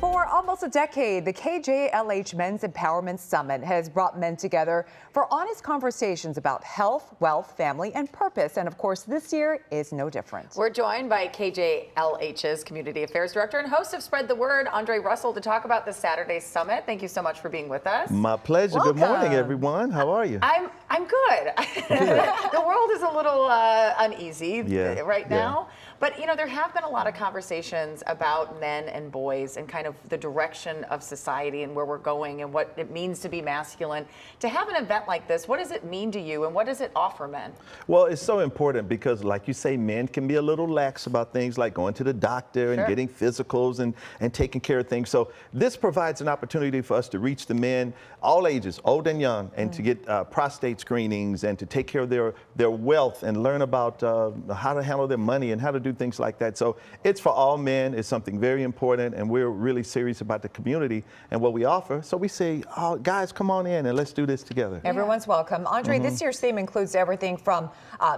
For almost a decade, the KJLH Men's Empowerment Summit has brought men together for honest conversations about health, wealth, family, and purpose. And of course, this year is no different. We're joined by KJLH's Community Affairs Director and host of Spread the Word, Aundrae Russell, to talk about this Saturday's summit. Thank you so much for being with us. My pleasure. Welcome. Good morning, everyone. How are you? I'm good. The world is a little uneasy right now. But, you know, there have been a lot of conversations about men and boys and kind of the direction of society and where we're going and what it means to be masculine. To have an event like this, what does it mean to you and what does it offer men? Well, it's so important because, like you say, men can be a little lax about things like going to the doctor and getting physicals and taking care of things. So this provides an opportunity for us to reach the men, all ages, old and young, and to get prostate screenings and to take care of their wealth and learn about how to handle their money and how to do things like that. So it's for all men. It's something very important, and we're really serious about the community and what we offer. So we say, oh, guys, come on in and let's do this together. Everyone's welcome. Aundrae, this year's theme includes everything from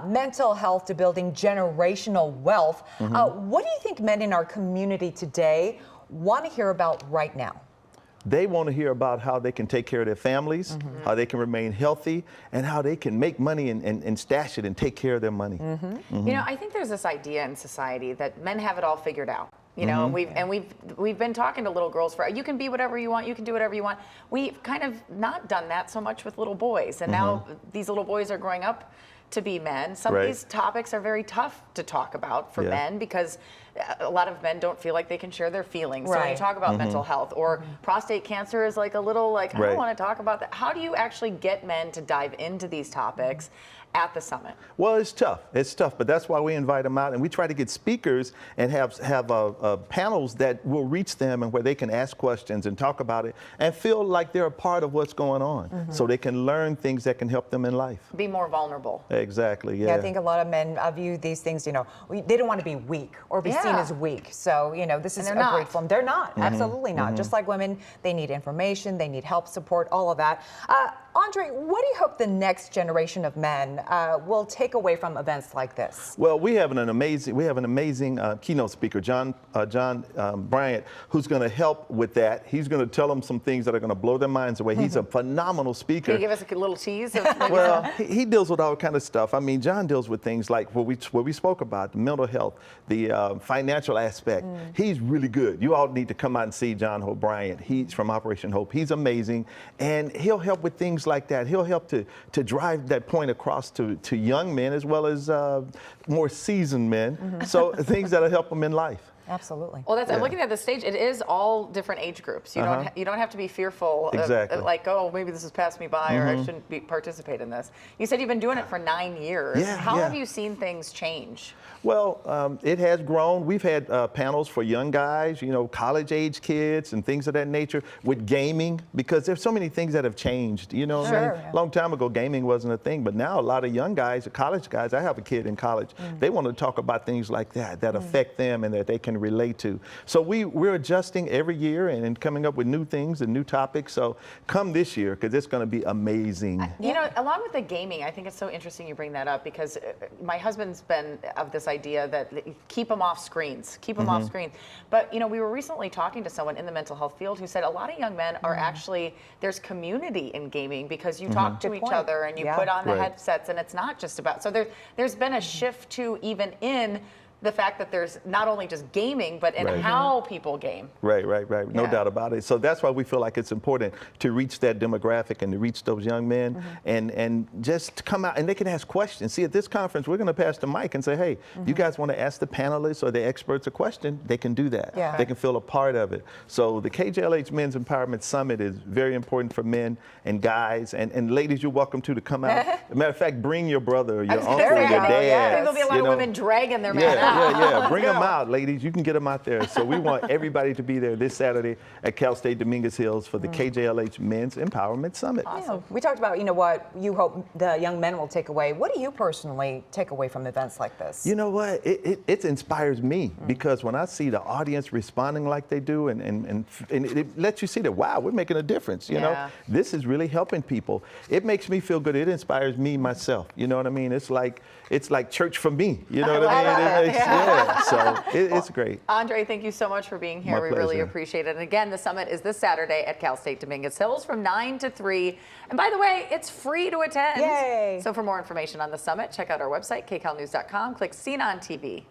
mental health to building generational wealth. What do you think men in our community today want to hear about right now? They want to hear about how they can take care of their families, how they can remain healthy, and how they can make money and stash it and take care of their money. You know, I think there's this idea in society that men have it all figured out. You know, we've been talking to little girls for, you can be whatever you want, you can do whatever you want. We've kind of not done that so much with little boys, and now these little boys are growing up to be men. Some of these topics are very tough to talk about for men because a lot of men don't feel like they can share their feelings. So when you talk about mental health or prostate cancer is like a little like, I don't want to talk about that. How do you actually get men to dive into these topics at the summit? Well, it's tough. It's tough, but that's why we invite them out, and we try to get speakers and have panels that will reach them and where they can ask questions and talk about it and feel like they're a part of what's going on, so they can learn things that can help them in life. Be more vulnerable. Exactly. Yeah, I think a lot of men view these things, you know, they don't want to be weak or be seen as weak. So, you know, this is a great form. They're not. Absolutely not. Just like women, they need information, they need help, support, all of that. Aundrae, what do you hope the next generation of men will take away from events like this? Well, we have an amazing keynote speaker, John Bryant, who's going to help with that. He's going to tell them some things that are going to blow their minds away. He's a phenomenal speaker. Can you give us a little tease? Well, he deals with all kind of stuff. I mean, John deals with things like what we spoke about, the mental health, the financial aspect. He's really good. You all need to come out and see John Bryant. He's from Operation Hope. He's amazing, and he'll help with things like that. He'll help to drive that point across to young men as well as more seasoned men. So things that'll help them in life. Absolutely. Well, I'm looking at the stage. It is all different age groups. You don't have to be fearful of like, oh, maybe this has passed me by or I shouldn't participate in this. You said you've been doing it for 9 years. How have you seen things change? Well, it has grown. We've had panels for young guys, you know, college-age kids and things of that nature with gaming, because there's so many things that have changed. You know, a long time ago, gaming wasn't a thing, but now a lot of young guys, college guys, I have a kid in college, they want to talk about things like that affect them and that they can relate to. So we're adjusting every year and coming up with new things and new topics. So come this year, because it's going to be amazing. You know, along with the gaming, I think it's so interesting you bring that up, because my husband's been of this idea that keep them off screens, off screens. But, you know, we were recently talking to someone in the mental health field who said a lot of young men are actually, there's community in gaming because you talk to each other and you put on the headsets, and it's not just about, so there's been a shift to even in the fact that there's not only just gaming, but in how people game. Right. No doubt about it. So that's why we feel like it's important to reach that demographic and to reach those young men and just come out and they can ask questions. See, at this conference, we're going to pass the mic and say, hey, you guys want to ask the panelists or the experts a question? They can do that. They can feel a part of it. So the KJLH Men's Empowerment Summit is very important for men and guys. And ladies, you're welcome to come out. As a matter of fact, bring your brother or your uncle or your dad. I think there'll be a lot of women dragging their men out. Bring them out, ladies. You can get them out there. So we want everybody to be there this Saturday at Cal State Dominguez Hills for the KJLH Men's Empowerment Summit. Awesome. We talked about, you know, what you hope the young men will take away. What do you personally take away from events like this? You know what? It inspires me because when I see the audience responding like they do and it lets you see that, wow, we're making a difference. You know, this is really helping people. It makes me feel good. It inspires me myself. You know what I mean? It's like church for me. You know what I mean? Yeah. So it's great. Aundrae, thank you so much for being here. My We pleasure. really appreciate it. And again, the summit is this Saturday at Cal State Dominguez Hills from 9 to 3. And by the way, it's free to attend. Yay. So for more information on the summit, check out our website, kcalnews.com. Click Seen on TV.